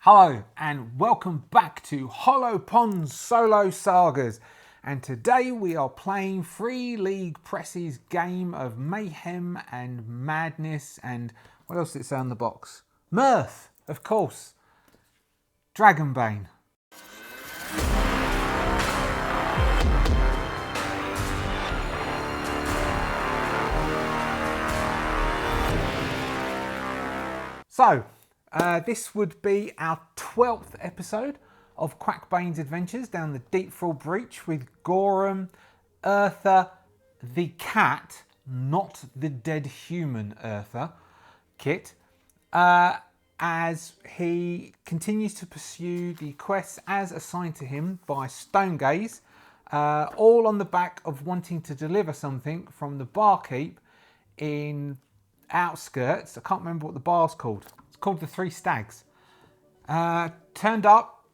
Hello and welcome back to Hollowponds Solo Sagas, and today we are playing Free League Press's game of mayhem and madness and what else did it say on the box? Mirth, of course. Dragonbane. So, this would be our 12th episode of Quackbane's adventures down the Deepfall Breach with Gorham, Eartha, the cat, not the dead human Eartha, Kit, as he continues to pursue the quests as assigned to him by Stonegaze, all on the back of wanting to deliver something from the barkeep in outskirts. I can't remember what the bar's called. It's called the Three Stags. Turned up,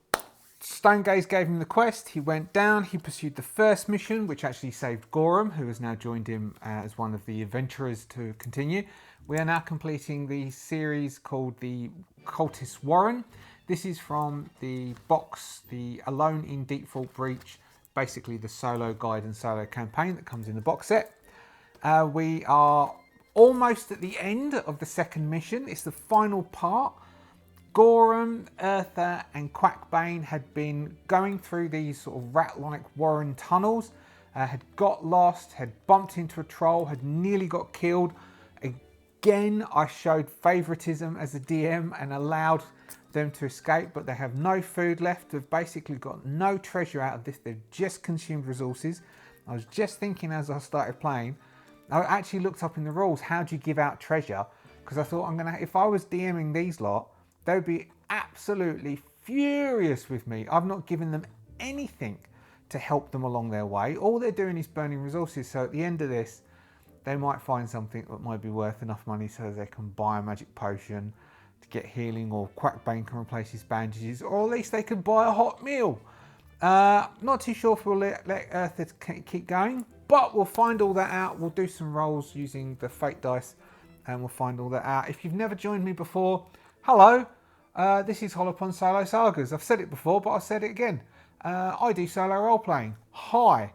Stonegaze gave him the quest, he went down, he pursued the first mission, which actually saved Gorham, who has now joined him as one of the adventurers to continue. We are now completing the series called the Cultists Warren. This is from the box, the Alone in Deepfall Breach, basically the solo guide and solo campaign that comes in the box set. We are almost at the end of the second mission. It's the final part. Gorham, Eartha and Quackbane had been going through these sort of rat-like warren tunnels, had got lost, had bumped into a troll, had nearly got killed. Again, I showed favoritism as a DM and allowed them to escape, but they have no food left. They've basically got no treasure out of this. They've just consumed resources. I was just thinking as I started playing, I actually looked up in the rules, how do you give out treasure? Because I thought, if I was DMing these lot, they would be absolutely furious with me. I've not given them anything to help them along their way. All they're doing is burning resources. So at the end of this, they might find something that might be worth enough money so they can buy a magic potion to get healing, or Quackbane can replace his bandages, or at least they could buy a hot meal. Not too sure if we'll let Eartha keep going, but we'll find all that out. We'll do some rolls using the fate dice and we'll find all that out. If you've never joined me before, hello. This is Hollowponds Solo Sagas. I've said it before, but I'll say it again. I do solo role playing. Hi.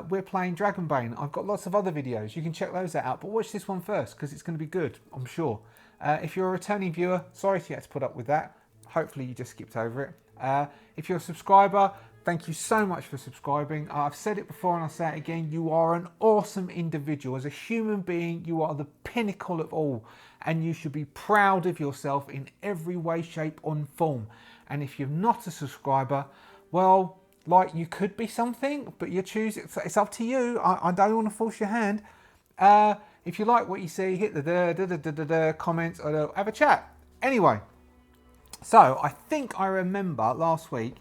We're playing Dragonbane. I've got lots of other videos. You can check those out, but watch this one first because it's going to be good, I'm sure. If you're a returning viewer, sorry you had to put up with that. Hopefully you just skipped over it. If you're a subscriber, thank you so much for subscribing. I've said it before and I'll say it again. You are an awesome individual. As a human being, you are the pinnacle of all. And you should be proud of yourself in every way, shape, or form. And if you're not a subscriber, well, like, you could be something, but you choose. It's up to you. I don't want to force your hand. If you like what you see, hit the comments or have a chat. Anyway, so I think I remember last week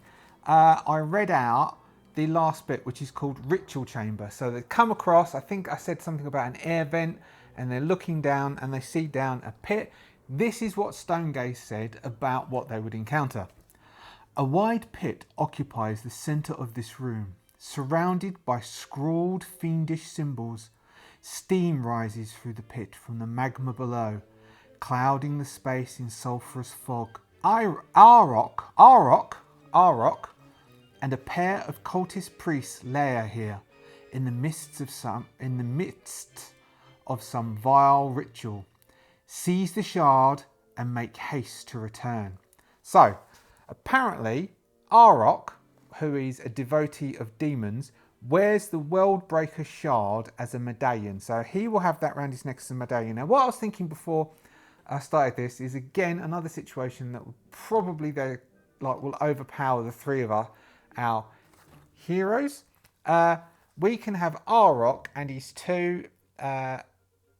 I read out the last bit, which is called Ritual Chamber. So they come across, I think I said something about an air vent, and they're looking down and they see down a pit. This is what Stonegaze said about what they would encounter. A wide pit occupies the centre of this room, surrounded by scrawled fiendish symbols. Steam rises through the pit from the magma below, clouding the space in sulphurous fog. Arok, and a pair of cultist priests lair here, in the midst of some vile ritual. Seize the shard and make haste to return. So, apparently, Arok, who is a devotee of demons, wears the Worldbreaker shard as a medallion. So he will have that around his neck as a medallion. Now, what I was thinking before I started this is, again, another situation that will probably will overpower the three of our heroes. We can have Arok and his two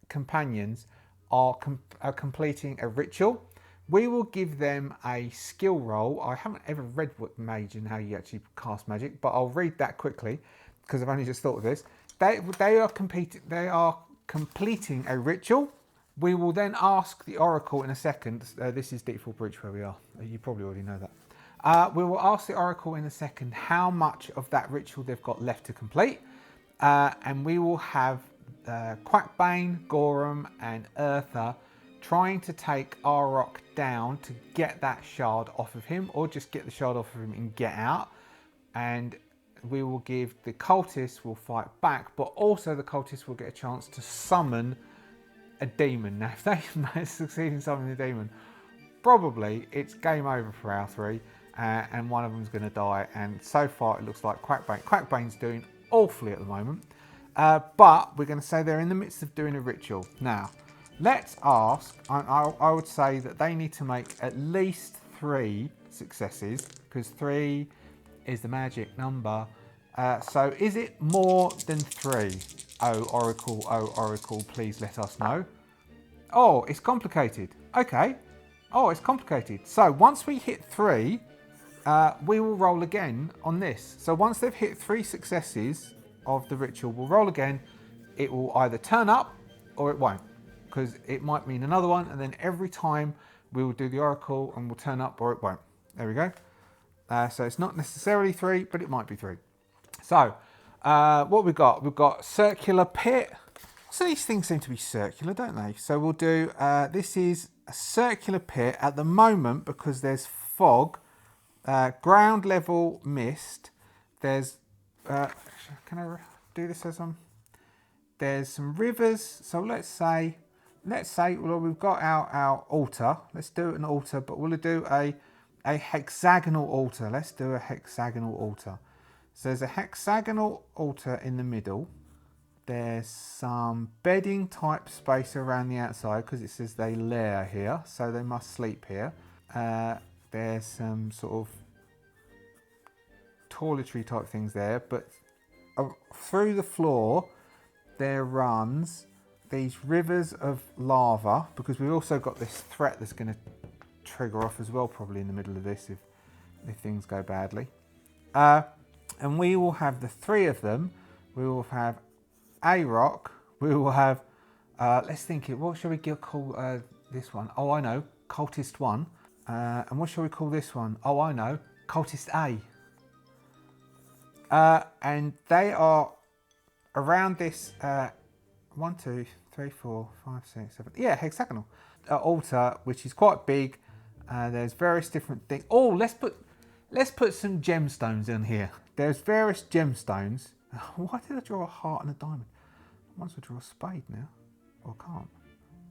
companions are completing a ritual. We will give them a skill roll. I haven't ever read what mage and how you actually cast magic, but I'll read that quickly because I've only just thought of this. They are completing a ritual. We will then ask the Oracle in a second. This is Deepfall Breach where we are. You probably already know that. We will ask the Oracle in a second how much of that ritual they've got left to complete. And we will have Quackbane, Gorham and Eartha trying to take Auroch down to get that shard off of him, or just get the shard off of him and get out. And we will give the cultists will fight back, but also the cultists will get a chance to summon a demon. Now, if they succeed in summoning a demon, probably it's game over for our three, and one of them's going to die. And so far, it looks like Quackbane's doing awfully at the moment, but we're going to say they're in the midst of doing a ritual. Now, let's ask. I would say that they need to make at least 3 successes, because 3 is the magic number. So is it more than 3? Oh, Oracle, please let us know. Oh, it's complicated. Okay. Oh, it's complicated. So once we hit 3, we will roll again on this. So once they've hit 3 successes of the ritual, we'll roll again. It will either turn up or it won't, because it might mean another one. And then every time we will do the Oracle and we'll turn up or it won't. There we go. So it's not necessarily 3, but it might be 3. So what we've got circular pit. So these things seem to be circular, don't they? So we'll do, this is a circular pit at the moment because there's fog, ground level mist. There's, can I do this as there's some rivers. So let's say, well, we've got our altar. Let's do an altar, but we'll do a hexagonal altar. Let's do a hexagonal altar. So there's a hexagonal altar in the middle. There's some bedding type space around the outside because it says they lair here, so they must sleep here. There's some sort of toiletry type things there, but through the floor there runs these rivers of lava, because we've also got this threat that's going to trigger off as well, probably in the middle of this if things go badly. And we will have the 3 of them. We will have a rock. We will have, let's think it, what shall we call this one? Oh, I know, Cultist 1. And what shall we call this one? Oh, I know, Cultist A. And they are around this 1, 2, 3, 4, 5, 6, 7. Yeah, hexagonal altar, which is quite big. There's various different things. Oh, let's put some gemstones in here. There's various gemstones. Why did I draw a heart and a diamond? I might as well draw a spade now. Or I can't.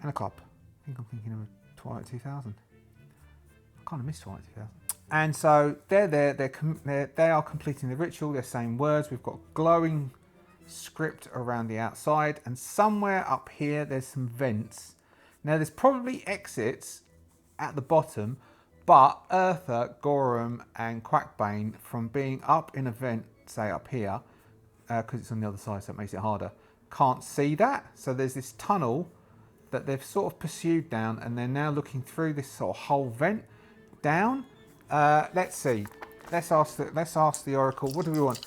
And a club. I think I'm thinking of Twilight 2000. I kind of miss Twilight 2000. And so they're there. They are completing the ritual. They're saying words. We've got glowing script around the outside. And somewhere up here, there's some vents. Now, there's probably exits at the bottom, but Eartha, Gorum and Quackbane, from being up in a vent, say up here, because it's on the other side so it makes it harder, can't see that. So there's this tunnel that they've sort of pursued down, and they're now looking through this sort of whole vent down. Let's see. Let's ask the Oracle. What do we want?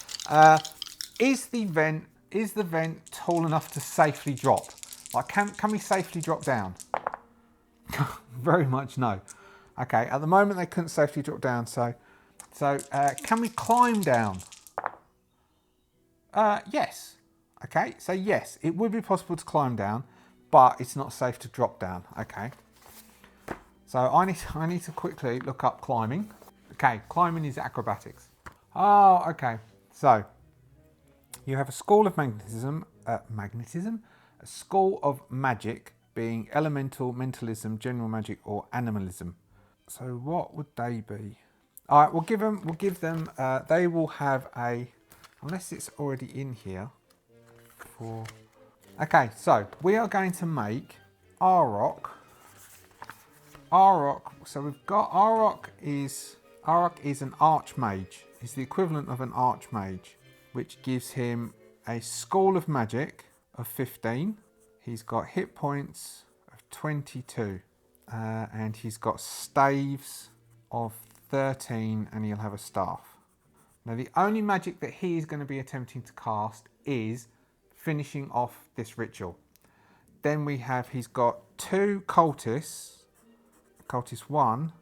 Is the vent tall enough to safely drop? Like, can we safely drop down? Very much no. Okay, at the moment they couldn't safely drop down, so can we climb down? Yes. Okay, so yes, it would be possible to climb down, but it's not safe to drop down. Okay. So I need to quickly look up climbing. Okay, climbing is acrobatics. Oh, okay. So you have a school of magnetism, a school of magic being elemental, mentalism, general magic, or animalism. So what would they be? All right, we'll give them. They will have a, unless it's already in here. Okay, so we are going to make Auroch. So we've got Auroch is an archmage. He's the equivalent of an archmage, which gives him a school of magic of 15. He's got hit points of 22. And he's got staves of 13, and he'll have a staff. Now, the only magic that he is going to be attempting to cast is finishing off this ritual. Then he's got 2 cultists, Cultist 1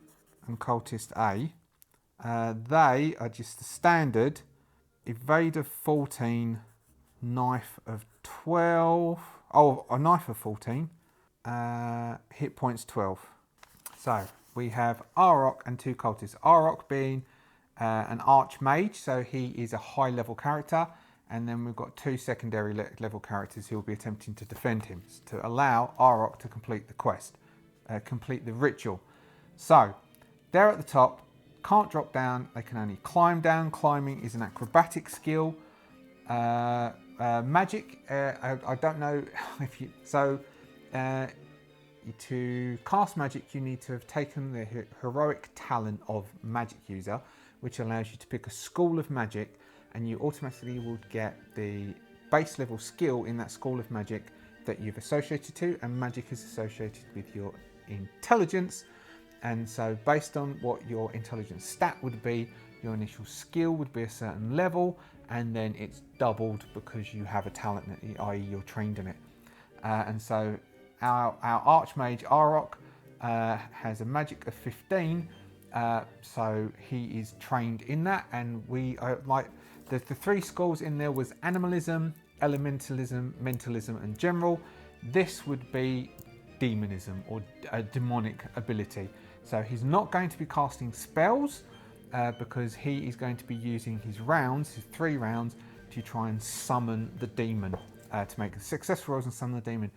and Cultist A. They are just the standard evade of 14, knife of 12. Oh, a knife of 14. hit points 12. So we have Arok and 2 cultists. Arok being an archmage, so he is a high level character. And then we've got 2 secondary level characters who will be attempting to defend him to allow Arok to complete the quest, complete the ritual. So they're at the top, can't drop down, they can only climb down. Climbing is an acrobatic skill. Magic, I don't know if you... So to cast magic, you need to have taken the heroic talent of magic user, which allows you to pick a school of magic, and you automatically would get the base level skill in that school of magic that you've associated to, and magic is associated with your intelligence. And so based on what your intelligence stat would be, your initial skill would be a certain level, and then it's doubled because you have a talent, i.e. you're trained in it. And so our archmage Arok has a magic of 15, so he is trained in that, and we like the 3 schools in there was animalism, elementalism, mentalism, and general. This would be demonism, or a demonic ability. So he's not going to be casting spells because he is going to be using his rounds, his 3 rounds, to try and summon the demon, to make successful rolls and summon the demon.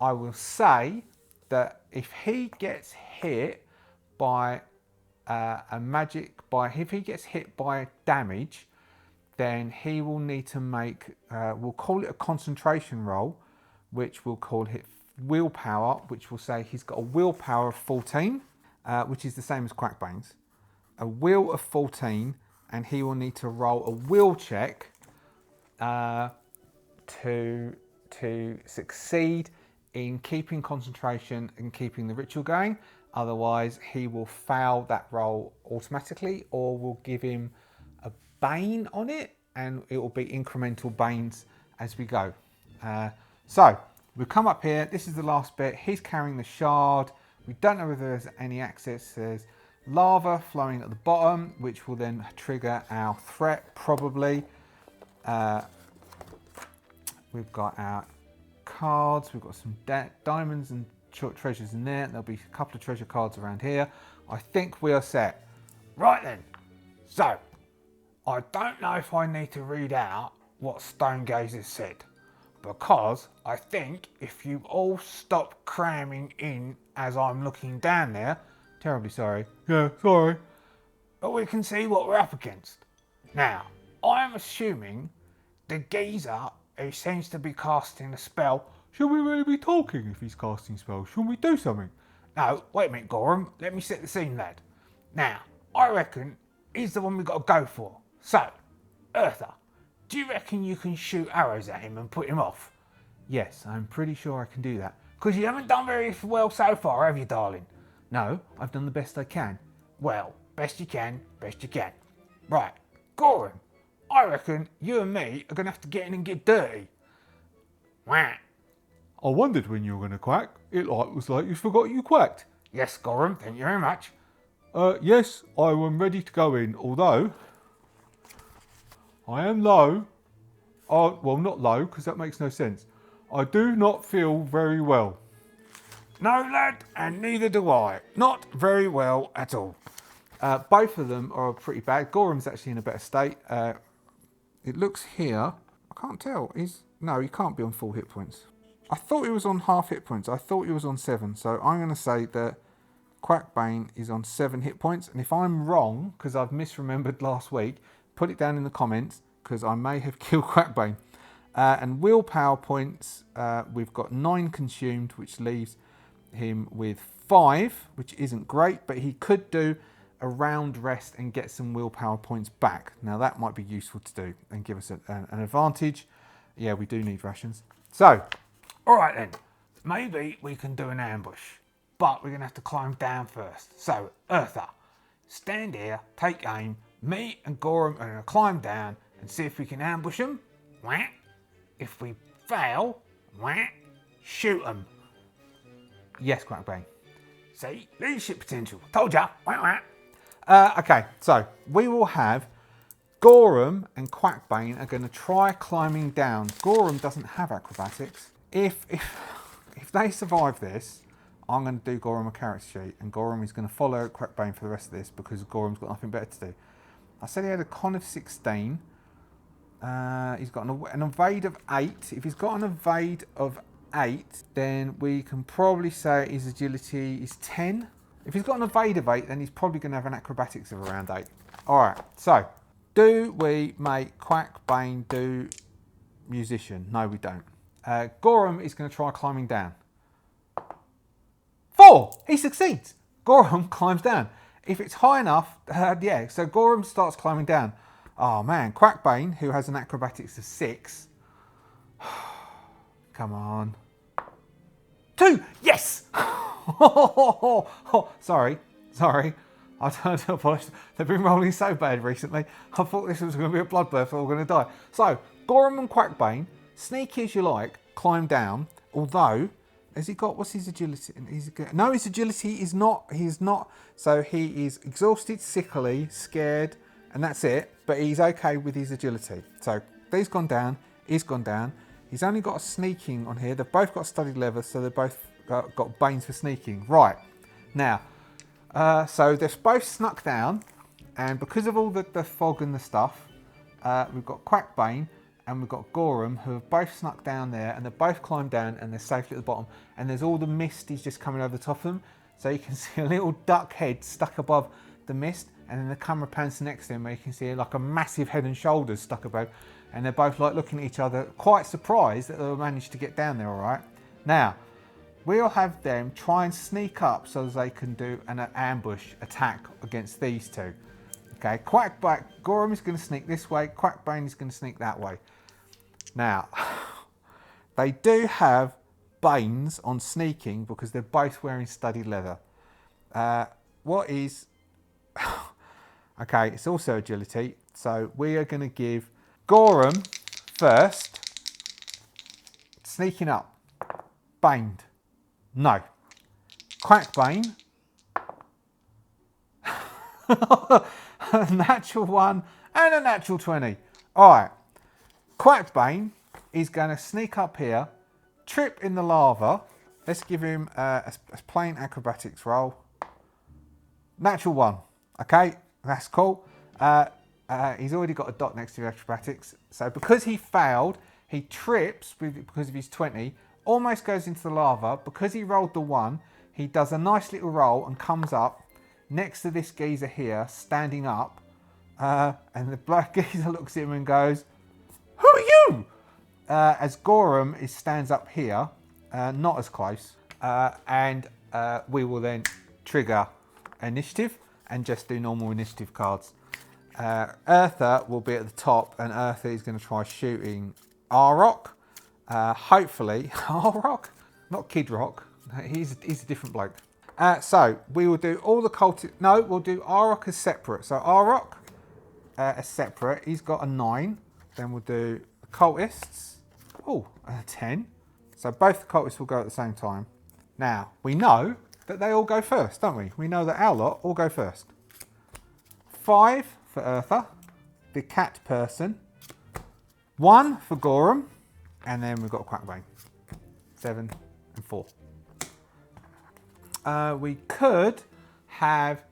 I will say that if he gets hit by if he gets hit by damage, then he will need to make, we'll call it a concentration roll, which we'll call it willpower, which will say he's got a willpower of 14, which is the same as Quackbane's. A will of 14, and he will need to roll a will check to succeed in keeping concentration and keeping the ritual going. Otherwise, he will fail that roll automatically, or we'll give him a bane on it, and it will be incremental banes as we go. So we'll come up here. This is the last bit. He's carrying the shard. We don't know whether there's any access. There's lava flowing at the bottom, which will then trigger our threat, probably. We've got our cards. We've got some diamonds and treasures in there. There'll be a couple of treasure cards around here. I think we are set. Right then. So, I don't know if I need to read out what Stonegaze said, because I think if you all stop cramming in as I'm looking down there, terribly sorry. Yeah, sorry. But we can see what we're up against. Now, I am assuming the geezer who seems to be casting a spell. Should we really be talking if he's casting spells? Shouldn't we do something? No, wait a minute, Gorham. Let me set the scene, lad. Now, I reckon he's the one we've got to go for. So, Eartha, do you reckon you can shoot arrows at him and put him off? Yes, I'm pretty sure I can do that. Because you haven't done very well so far, have you, darling? No, I've done the best I can. Well, best you can, best you can. Right, Gorham, I reckon you and me are going to have to get in and get dirty. Wah. I wondered when you were going to quack. It was like you forgot you quacked. Yes, Gorham, thank you very much. Yes, I am ready to go in, although I am low. Well, not low, because that makes no sense. I do not feel very well. No, lad, and neither do I. Not very well at all. Both of them are pretty bad. Gorham's actually in a better state. It looks here. I can't tell. No, he can't be on full hit points. I thought he was on half hit points. I thought he was on 7. So I'm going to say that Quackbane is on 7 hit points. And if I'm wrong, because I've misremembered last week, put it down in the comments, because I may have killed Quackbane. And willpower points, we've got 9 consumed, which leaves him with 5, which isn't great, but he could do a round rest and get some willpower points back. Now that might be useful to do and give us an advantage. Yeah, we do need rations. So, all right then, maybe we can do an ambush, but we're going to have to climb down first. So, Eartha, stand here, take aim. Me and Gorham are going to climb down and see if we can ambush them. Wah. If we fail, wah, shoot them. Yes, Quackbane. See, leadership potential. Told ya. Wah, wah. Okay, so we will have Gorham and Quackbane are going to try climbing down. Gorham doesn't have acrobatics. If if they survive this, I'm going to do Gorham a character sheet, and Gorham is going to follow Quackbane for the rest of this because Gorham's got nothing better to do. I said he had a con of 16. He's got an evade of 8. If he's got an evade of 8, then we can probably say his agility is 10. If he's got an evade of 8, then he's probably going to have an acrobatics of around 8. Alright, so do we make Quackbane do musician? No, we don't. Gorham is going to try climbing down. 4! He succeeds. Gorham climbs down. If it's high enough, yeah, so Gorham starts climbing down. Oh man, Quackbane, who has an acrobatics of 6. Come on. 2! Yes! Sorry. I don't apologise. They've been rolling so bad recently. I thought this was going to be a bloodbath. We're all going to die. So, Gorham and Quackbane, sneaky as you like, climb down. Although, has he got, what's his agility? No, his agility is not. He is not. So he is exhausted, sickly, scared, and that's it. But he's okay with his agility. So he's gone down. He's gone down. He's only got a sneaking on here. They've both got studied leather, so they've both got banes for sneaking. Right. Now, so they've both snuck down. And because of all the fog and the stuff, we've got Quackbane and we've got Gorham, who have both snuck down there, and they've both climbed down, and they're safely at the bottom. And there's all the mist is just coming over the top of them. So you can see a little duck head stuck above the mist, and then the camera pans next to him, where you can see like a massive head and shoulders stuck above. And they're both like looking at each other, quite surprised that they managed to get down there all right. Now, we'll have them try and sneak up so that they can do an ambush attack against these two. Okay, Gorham is going to sneak this way, Quackbane is going to sneak that way. Now, they do have banes on sneaking because they're both wearing studded leather. What is... okay, it's also agility. So we are going to give Gorham first. Sneaking up. Baned. No. Quackbane. A natural 1 and a natural 20. Alright. Quackbane is going to sneak up here, trip in the lava. Let's give him a plain acrobatics roll. Natural 1. Okay, that's cool. He's already got a dot next to acrobatics. So because he failed, he trips because of his 20, almost goes into the lava. Because he rolled the 1, he does a nice little roll and comes up next to this geezer here, standing up. And the black geezer looks at him and goes, "Who are you?" As Gorham stands up here, not as close. And we will then trigger initiative and just do normal initiative cards. Eartha will be at the top, and Eartha is going to try shooting Arrock. Hopefully, Arrock, not Kid Rock. He's a different bloke. So we will do all the cultists. No, we'll do Arrock as separate. So Arrock as separate. He's got a 9. Then we'll do the cultists. Oh, a 10. So both the cultists will go at the same time. Now we know that they all go first, don't we? We know that our lot all go first. 5 for Eartha, the cat person. 1 for Gorham, and then we've got Quackbane. 7 and 4. We could have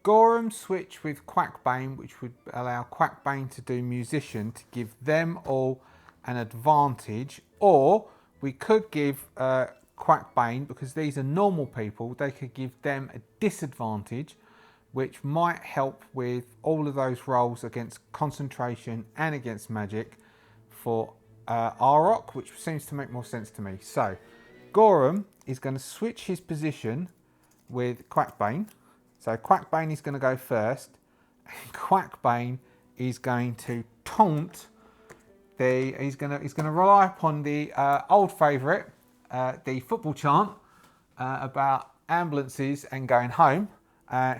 Gorham switch with Quackbane, which would allow Quackbane to do musician to give them all an advantage, or we could give Quackbane, because these are normal people, they could give them a disadvantage, which might help with all of those rolls against concentration and against magic for Arrock, which seems to make more sense to me. So Gorham is going to switch his position with Quackbane. So Quackbane is going to go first, and Quackbane is going to taunt he's going to rely upon the old favourite, the football chant about ambulances and going home.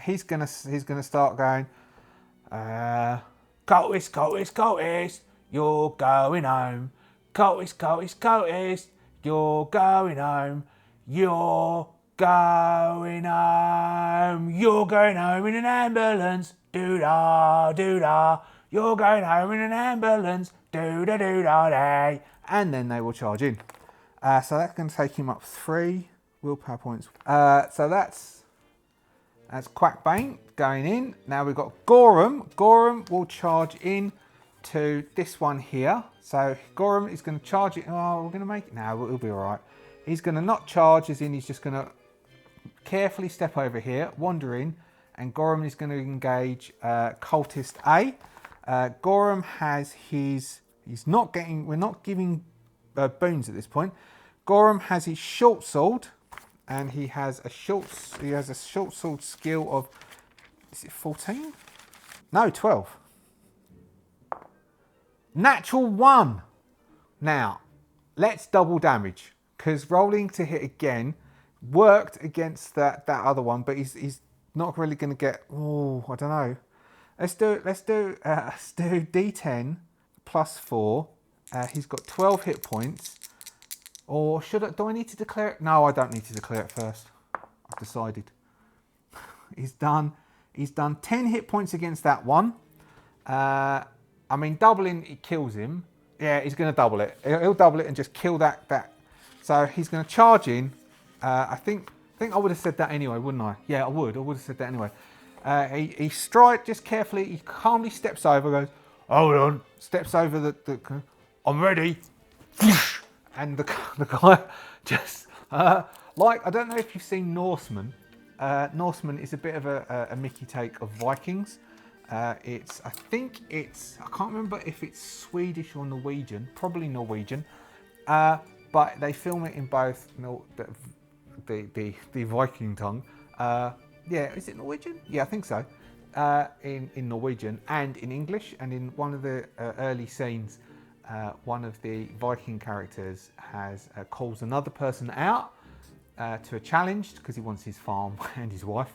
He's gonna start going, cultist, cultist, cultist, you're going home. Cultist, cultist, cultist, you're going home. You're going home. You're going home in an ambulance. Doo-da, doo-da. You're going home in an ambulance. Doo-da, doo-da, day. And then they will charge in. So that's going to take him up 3 willpower points. So that's Quackbane going in. Now we've got Gorham. Gorham will charge in to this one here. So Gorham is going to charge it. Oh, we're going to make it. No, it'll be all right. He's going to not charge, as in he's just going to carefully step over here, wander in, and Gorham is going to engage cultist A. Gorham has his. We're not giving boons at this point. Gorham has his short sword, and he has a short sword skill of. Is it 14? No, 12. Natural 1. Now, let's double damage, because rolling to hit again worked against that other one, but he's not really going to get. Oh, I don't know. Let's do D10 plus 4. He's got 12 hit points. Or do I need to declare it? No, I don't need to declare it first. I've decided. He's done 10 hit points against that one. I mean, doubling it kills him. Yeah, he's going to double it. He'll double it and just kill that. So he's going to charge in. I think I would have said that anyway, wouldn't I? Yeah, I would. I would have said that anyway. He strides just carefully. He calmly steps over, goes, hold on. Steps over the I'm ready. And the guy just, I don't know if you've seen Norseman. Norseman is a bit of a Mickey take of Vikings. I can't remember if it's Swedish or Norwegian, probably Norwegian, but they film it in both the Viking tongue. Yeah, is it Norwegian? Yeah, I think so. In Norwegian and in English, and in one of the early scenes, one of the Viking characters calls another person out to a challenge because he wants his farm and his wife,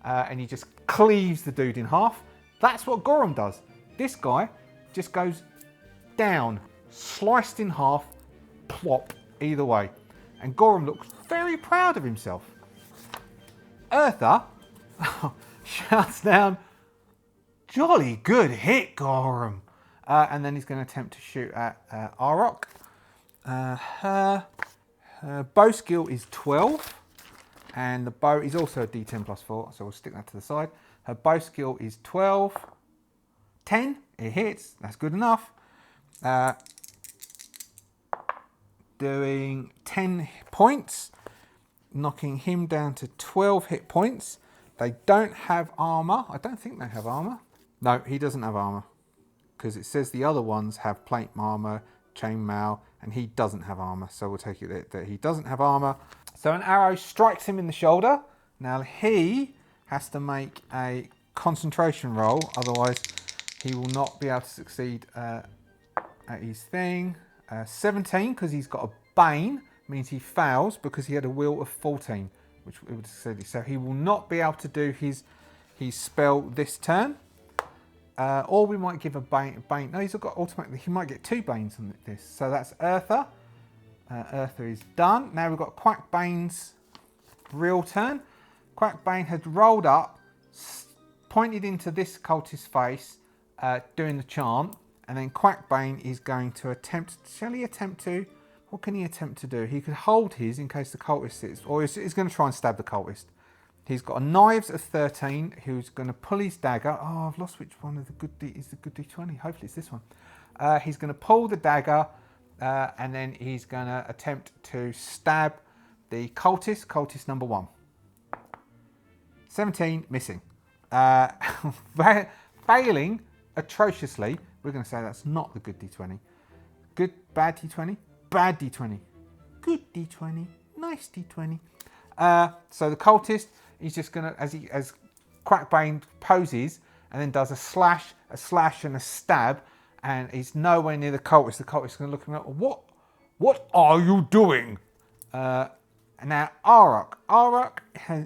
and he just cleaves the dude in half. That's what Gorham does. This guy just goes down, sliced in half, plop, either way. And Gorham looks very proud of himself. Eartha shouts down, jolly good hit, Gorham. And then he's going to attempt to shoot at Arok. Her bow skill is 12. And the bow is also a D10 plus 4, so we'll stick that to the side. Her bow skill is 12. 10, it hits, that's good enough. Doing 10 points, knocking him down to 12 hit points. They don't have armour. I don't think they have armour. No, he doesn't have armour, because it says the other ones have plate armour, chainmail, and he doesn't have armour. So we'll take it that he doesn't have armour. So an arrow strikes him in the shoulder. Now he has to make a concentration roll, otherwise he will not be able to succeed at his thing. 17, because he's got a Bane, means he fails because he had a will of 14, which it would say. So he will not be able to do his spell this turn. Or we might give a Bane. No, he's got automatically. He might get 2 Banes on this. So that's Eartha. Eartha is done. Now we've got Quackbane's real turn. Quackbane had rolled up, pointed into this cultist's face, doing the chant, and then Quackbane is going to attempt. Shall he attempt to? What can he attempt to do? He could hold his in case the cultist sits, or he's going to try and stab the cultist. He's got a knives of 13. Who's going to pull his dagger? Oh, I've lost which one of the good is the good D20. Hopefully it's this one. He's going to pull the dagger, and then he's going to attempt to stab the cultist. Cultist number 1. 17, missing. Failing atrociously. We're going to say that's not the good D20. Good, bad D20. Bad D20. Good D20. Nice D20. So the cultist, he's just going to, as Quackbane poses, and then does a slash, and a stab, and he's nowhere near the cultist. The cultist is going to look at him like, what are you doing? Now, Arok,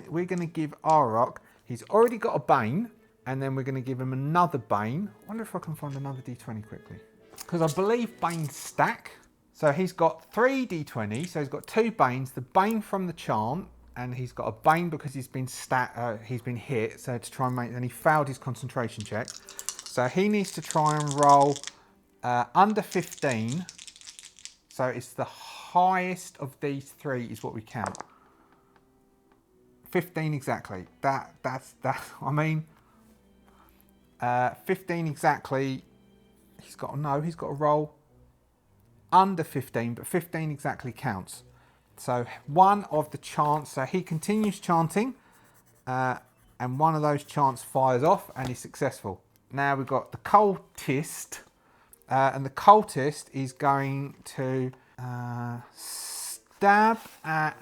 we're going to give Arok, he's already got a Bane, and then we're going to give him another Bane. I wonder if I can find another D20 quickly. Because I believe Banes stack. So he's got 3 D20, so he's got 2 Banes, the Bane from the chant, and he's got a Bane because he's been hit, so to try and and he failed his concentration check. So he needs to try and roll under 15. So it's the highest of these three is what we count. 15 exactly. That's I mean, 15 exactly. He's got to roll under 15, but 15 exactly counts. So one of the chants. So he continues chanting, and one of those chants fires off, and he's successful. Now we've got the cultist, and the cultist is going to stab at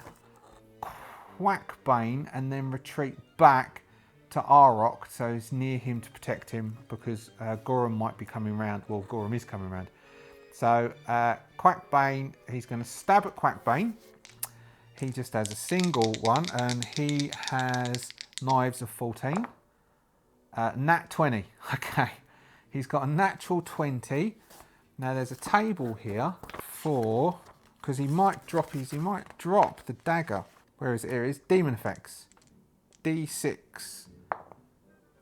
Quackbane and then retreat back to Arok, so he's near him to protect him because Gorum might be coming round. Well, Gorum is coming round. So Quackbane, he's going to stab at Quackbane. He just has a single one, and he has knives of 14. Nat 20. Okay, he's got a natural 20. Now there's a table here for, because he might drop the dagger. Where is it? Here it is. Demon effects. D6.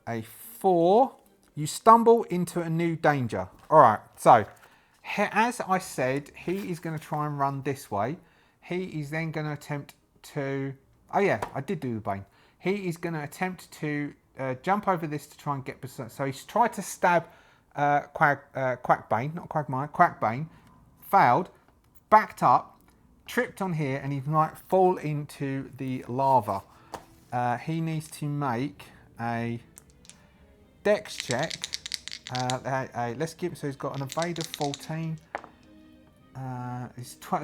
A 4. You stumble into a new danger. All right. So, as I said, he is going to try and run this way. He is then going to attempt to... Oh, yeah. I did do the Bane. He is going to attempt to jump over this to try and get... So, he's tried to stab Quackbane. Not Quagmire. Quackbane. Failed. Backed up. Tripped on here, and he might fall into the lava. He needs to make a dex check. Let's give. So he's got an evade of 14.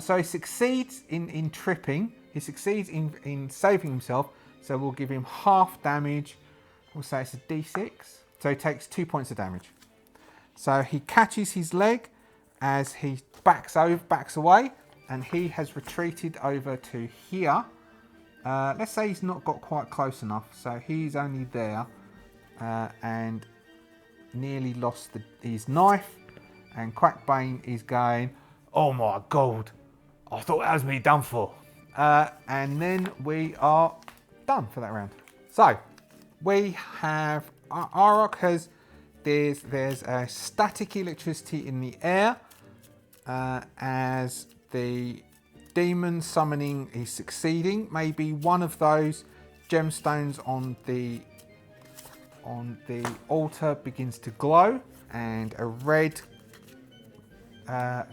So he succeeds in tripping. He succeeds in saving himself. So we'll give him half damage. We'll say it's a d6. So he takes 2 points of damage. So he catches his leg as he backs away. And he has retreated over to here. Let's say he's not got quite close enough. So he's only there and nearly lost his knife. And Quackbane is going, oh my God, I thought that was me done for. And then we are done for that round. So we have, Arok has, there's a static electricity in the air as the demon summoning is succeeding. Maybe one of those gemstones on the altar begins to glow, and a red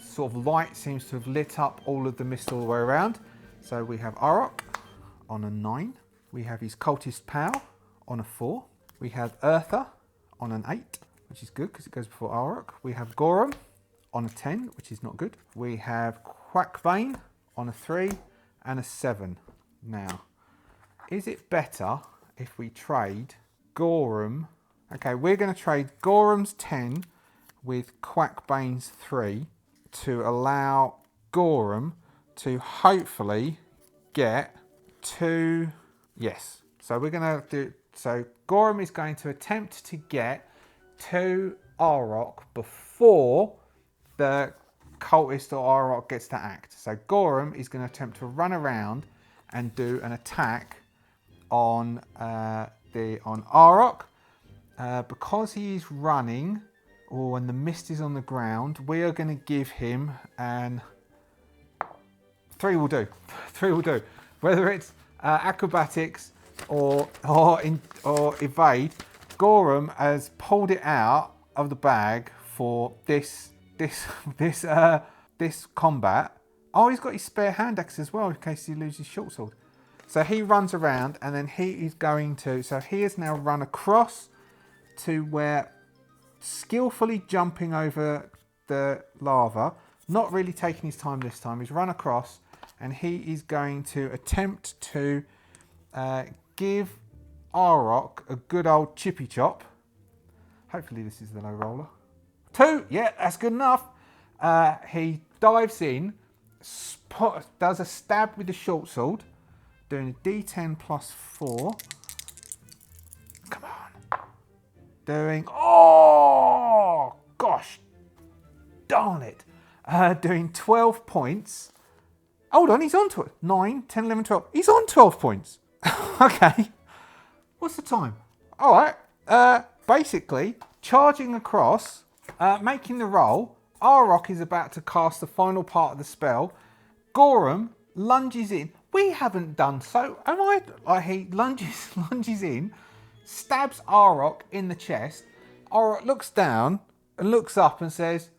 sort of light seems to have lit up all of the mist all the way around. So we have Arok on a 9. We have his cultist pal on a 4. We have Eartha on an 8, which is good because it goes before Arok. We have Gorum on a 10, which is not good. We have Quackbane on a 3 and a 7. Now, is it better if we trade Gorum? Okay, we're going to trade Gorum's 10 with Quackbane's 3 to allow Gorum to hopefully get 2. Yes. So we're going to do. So Gorum is going to attempt to get 2 Arok before the cultist or Arok gets to act. So Gorum is going to attempt to run around and do an attack on Arok. Because he is running, or when the mist is on the ground, we are going to give him an 3 will do. 3 will do. Whether it's acrobatics or evade, Gorum has pulled it out of the bag for this combat. Oh, he's got his spare hand axe as well in case he loses short sword. So he runs around, and then he is going to. So he has now run across to where, skillfully jumping over the lava, not really taking his time this time. He's run across, and he is going to attempt to give Arok a good old chippy chop. Hopefully this is the low roller. 2, yeah, that's good enough. He dives in, does a stab with the short sword, doing a d10 plus 4. Come on. Doing, oh, gosh, darn it. Doing 12 points. Hold on, he's on to it. 9, 10, 11, 12. He's on 12 points. Okay. What's the time? All right. Basically, charging across, making the roll. Arok is about to cast the final part of the spell. Gorham lunges in. We haven't done so. Am I? He lunges in, stabs Arok in the chest. Arok looks down and looks up and says,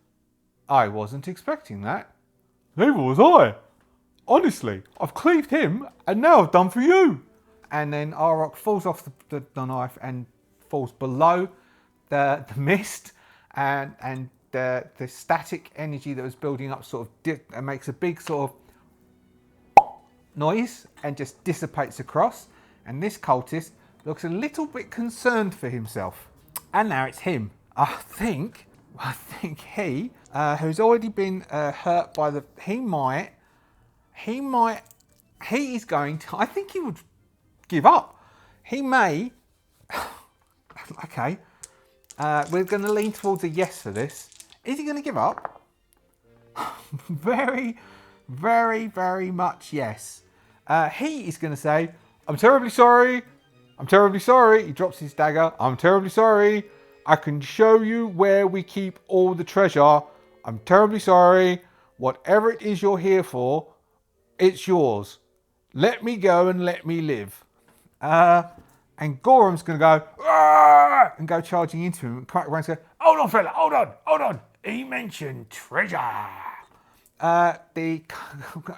I wasn't expecting that. Neither was I. Honestly, I've cleaved him and now I've done for you. And then Arok falls off the knife and falls below the mist, and the static energy that was building up sort of makes a big sort of noise and just dissipates across. And this cultist looks a little bit concerned for himself. And now it's him. I think he, who's already been hurt by the, he is going to, I think he would give up. He may, okay, we're going to lean towards a yes for this. Is he going to give up? Very, very, very much yes. He is going to say, I'm terribly sorry. I'm terribly sorry. He drops his dagger. I'm terribly sorry. I can show you where we keep all the treasure. I'm terribly sorry. Whatever it is you're here for, it's yours. Let me go and let me live. And Gorham's going to go, Arr! And go charging into him. And Crackbane's going, hold on, fella, hold on. He mentioned treasure. The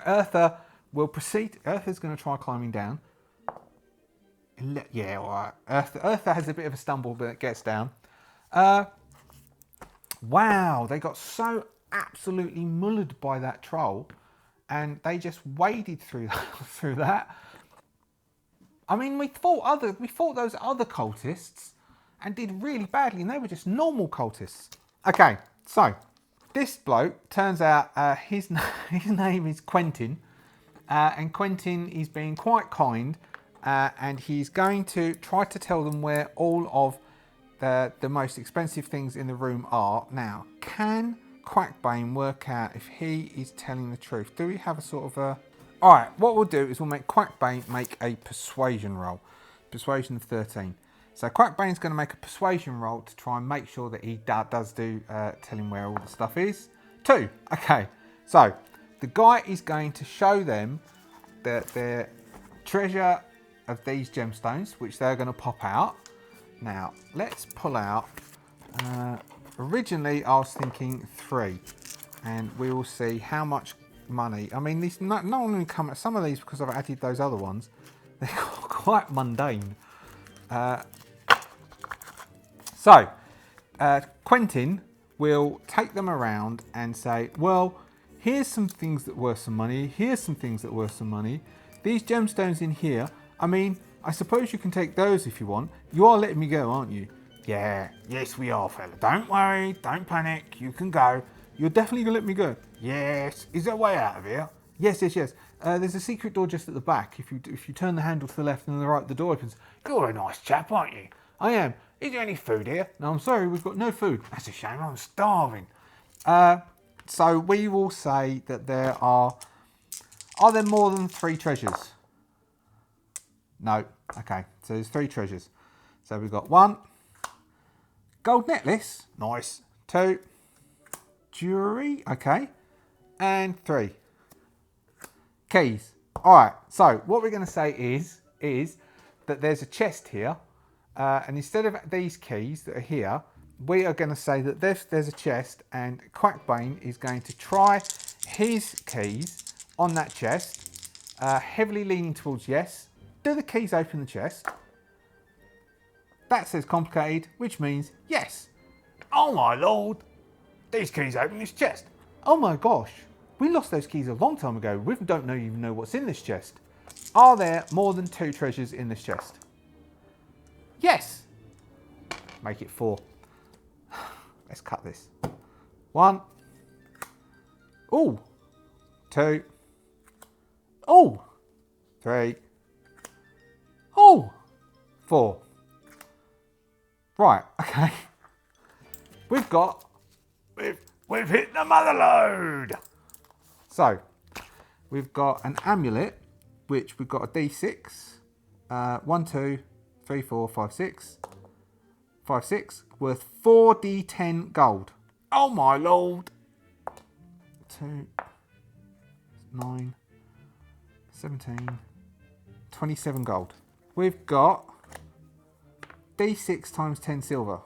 Eartha will proceed. Eartha's going to try climbing down. Yeah, all right. Eartha has a bit of a stumble, but it gets down. Wow, they got so absolutely mullered by that troll, and they just waded through that. I mean, we fought those other cultists and did really badly, and they were just normal cultists. Okay, so this bloke turns out his name is Quentin, and Quentin is being quite kind, and he's going to try to tell them where all of the most expensive things in the room are. Now, can Quackbane work out if he is telling the truth? Do we have a sort of a... Alright, what we'll do is we'll make Quackbane make a persuasion roll. Persuasion of 13. So Quackbane's going to make a persuasion roll to try and make sure that he does tell him where all the stuff is. 2. Okay, so the guy is going to show them the treasure of these gemstones, which they're going to pop out. Now, let's pull out, originally I was thinking 3, and we will see how much money. I mean, these not only come, some of these, because I've added those other ones, they're quite mundane. So, Quentin will take them around and say, well, here's some things that worth some money, here's some things that worth some money, these gemstones in here, I mean, I suppose you can take those if you want. You are letting me go, aren't you? Yeah, yes we are, fella. Don't worry, don't panic, you can go. You're definitely going to let me go? Yes. Is there a way out of here? Yes. There's a secret door just at the back. If you turn the handle to the left and to the right, the door opens. You're a nice chap, aren't you? I am. Is there any food here? No, I'm sorry, we've got no food. That's a shame, I'm starving. So we will say that there are there more than 3 treasures? No. Okay, so there's 3 treasures. So we've got 1 gold necklace. Nice. 2 jewelry. Okay. And 3 keys. All right. So what we're going to say is that there's a chest here, and instead of these keys that are here, we are going to say that there's a chest, and Quackbane is going to try his keys on that chest, heavily leaning towards yes. Do the keys open the chest? That says complicated, which means yes. Oh my lord, these keys open this chest. Oh my gosh, we lost those keys a long time ago. We don't even know what's in this chest. Are there more than 2 treasures in this chest? Yes. Make it 4. Let's cut this. 1. Oh. 2. Oh. 3. Oh. 4. Right, okay. We've hit the mother load. So, we've got an amulet, which we've got a D6. 1, 2, 3, 4, 5, 6. 5, 6. Worth 4d10 gold. Oh my lord. 2. 9, 17, 27 gold. We've got D6 times 10 silver.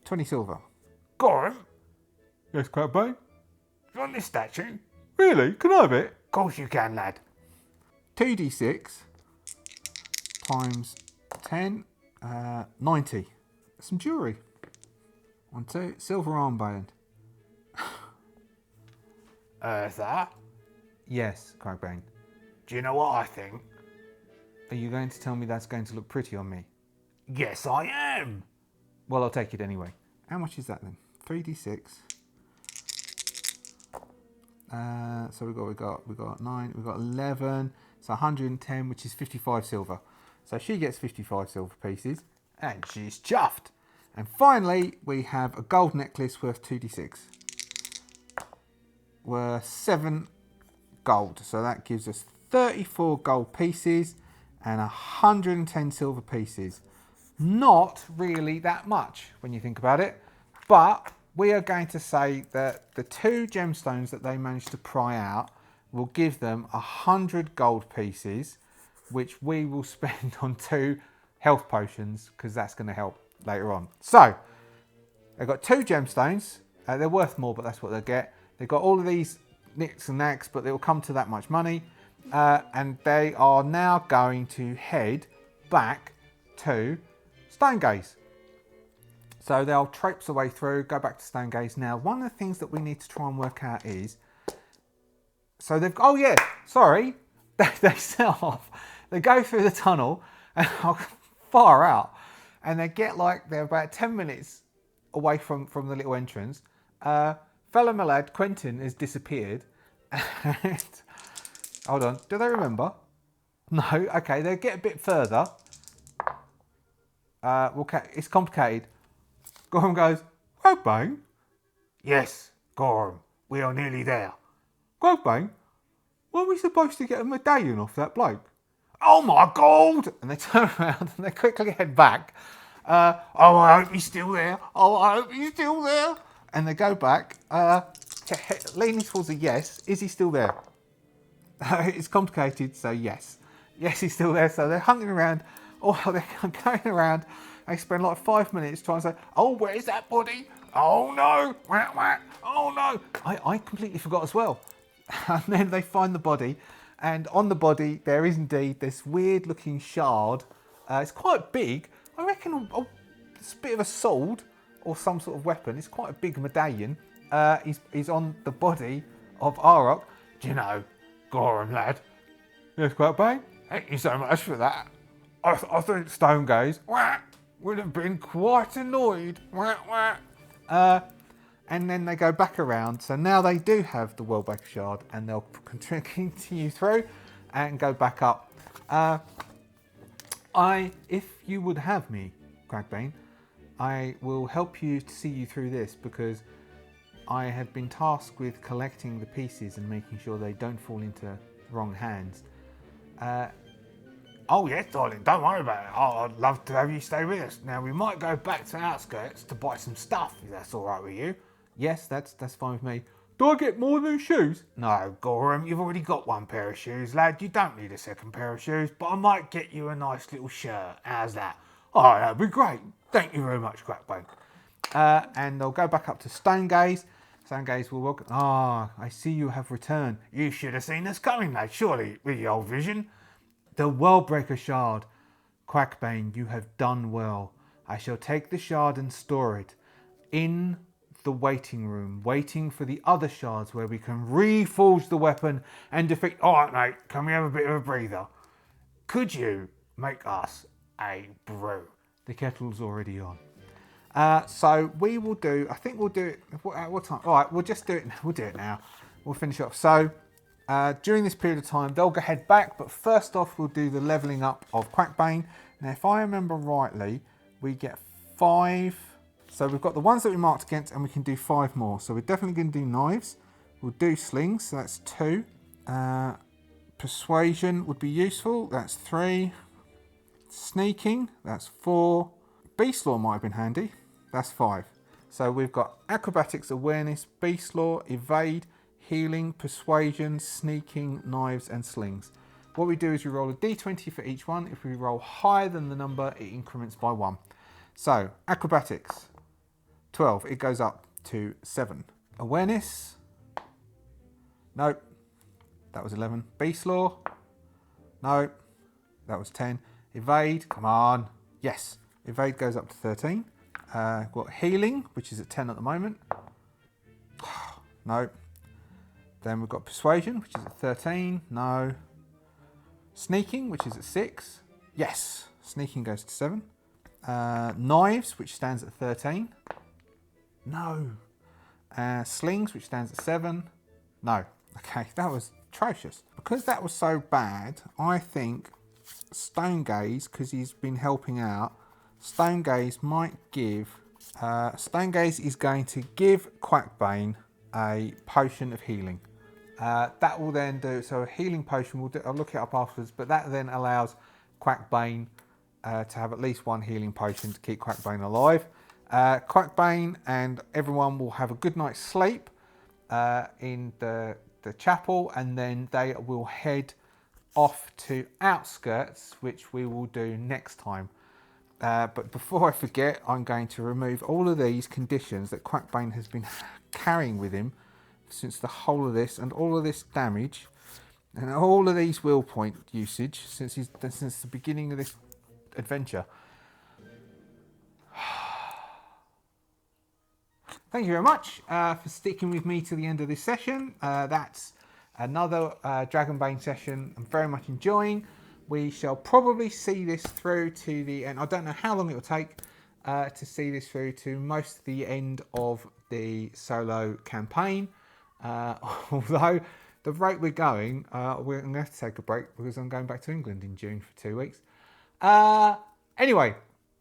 20 silver. Gorum, Yes, Quackbane? you want this statue? Really? Can I have it? Of course you can, lad. 2d6 times 10, 90. Some jewellery. 1, 2, silver armband. Eartha, Yes, Quackbane. do you know what I think? Are you going to tell me that's going to look pretty on me? Yes, I am. Well, I'll take it anyway. How much is that then? 3d6. So we got 9, we got 11. So 110, which is 55 silver. So she gets 55 silver pieces, and she's chuffed. And finally, we have a gold necklace worth 2d6. Worth 7 gold. So that gives us 34 gold pieces and 110 silver pieces. Not really that much when you think about it, but we are going to say that the 2 gemstones that they managed to pry out will give them 100 gold pieces, which we will spend on 2 health potions, because that's going to help later on. So they've got 2 gemstones. They're worth more, but that's what they'll get. They've got all of these nicks and knacks, but they will come to that much money. And they are now going to head back to Stonegaze. So they'll traipse their way through, go back to Stonegaze. Now, one of the things that we need to try and work out is, so they've, oh yeah, sorry, they set off. They go through the tunnel and far out, and they get like, they're about 10 minutes away from the little entrance. Fellow my lad, Quentin, has disappeared. And, hold on, do they remember? No, okay, they get a bit further. It's complicated. Gorham goes, Quackbane? Yes, Gorum, we are nearly there. Quackbane? Weren't we supposed to get a medallion off that bloke? Oh my God! And they turn around and they quickly head back. Oh, I hope he's still there. Oh, I hope he's still there. And they go back, leaning towards a yes. Is he still there? It's complicated, so yes. Yes, he's still there. So they're hunting around, or they're going around. They spend like 5 minutes trying to say, oh, where's that body? Oh no, whack, whack. Oh no. I completely forgot as well. And then they find the body, and on the body there is indeed this weird looking shard. It's quite big. I reckon it's a bit of a sword or some sort of weapon. It's quite a big medallion. He's on the body of Arok. Do you know, Gorum, lad, Yes, Quackbane? thank you so much for that. I think Stonegaze would have been quite annoyed. And then they go back around. So now they do have the World Baker Shard, and they'll continue through and go back up. If you would have me, Quackbane, I will help you to see you through this, because I have been tasked with collecting the pieces and making sure they don't fall into wrong hands. Oh yes, darling, don't worry about it. I'd love to have you stay with us. Now, we might go back to the outskirts to buy some stuff, if that's all right with you. Yes, that's fine with me. Do I get more than shoes? No, Gorum, you've already got 1 pair of shoes, lad. You don't need a 2nd pair of shoes, but I might get you a nice little shirt. How's that? Oh, that'd be great. Thank you very much, Quackbane. And they'll go back up to Stonegaze. Stonegaze will welcome. Ah, I see you have returned. You should have seen us coming, lad, surely, with your old vision. The Worldbreaker Shard. Quackbane, you have done well. I shall take the shard and store it in the waiting room, waiting for the other shards where we can reforge the weapon and defeat... All right, mate, can we have a bit of a breather? Could you make us a brew? The kettle's already on. So we will do... I think we'll do it... What time? All right, we'll just do it. We'll do it now. We'll finish off. So during this period of time, they'll go head back. But first off, we'll do the levelling up of Quackbane. Now, if I remember rightly, we get 5... So we've got the ones that we marked against, and we can do 5 more. So we're definitely going to do knives. We'll do slings, so that's 2. Persuasion would be useful, that's 3. Sneaking, that's 4. Beast Law might have been handy, that's 5. So we've got acrobatics, awareness, beast law, evade, healing, persuasion, sneaking, knives, and slings. What we do is we roll a d20 for each one. If we roll higher than the number, it increments by 1. So, acrobatics, 12. It goes up to 7. Awareness, nope. That was 11. Beast Law, no. That was 10. Evade, come on. Yes. Evade goes up to 13. Got healing, which is at 10 at the moment. No. Then we've got persuasion, which is at 13. No. Sneaking, which is at 6. Yes. Sneaking goes to 7. Knives, which stands at 13. No. Slings, which stands at 7. No. Okay, that was atrocious. Because that was so bad, I think Stone Gaze, because he's been helping out, Stone Gaze might give... Stone Gaze is going to give Quackbane a potion of healing. That will then do... So a healing potion, I'll look it up afterwards, but that then allows Quackbane to have at least one healing potion to keep Quackbane alive. Quackbane and everyone will have a good night's sleep in the chapel, and then they will head off to Outskirts, which we will do next time. But before I forget, I'm going to remove all of these conditions that Quackbane has been carrying with him since the whole of this, and all of this damage, and all of these will point usage since the beginning of this adventure. Thank you very much for sticking with me to the end of this session. That's another Dragonbane session I'm very much enjoying. We shall probably see this through to the end. I don't know how long it will take to see this through to most of the end of the solo campaign. Although the rate we're going, we're going to have to take a break because I'm going back to England in June for 2 weeks. Anyway,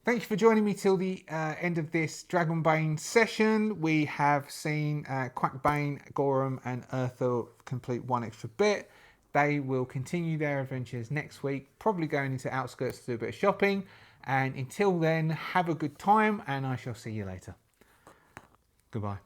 thank you for joining me till the end of this Dragonbane session. We have seen Quackbane, Gorum and Urthel complete one extra bit. They will continue their adventures next week, probably going into Outskirts to do a bit of shopping. And until then, have a good time and I shall see you later. Goodbye.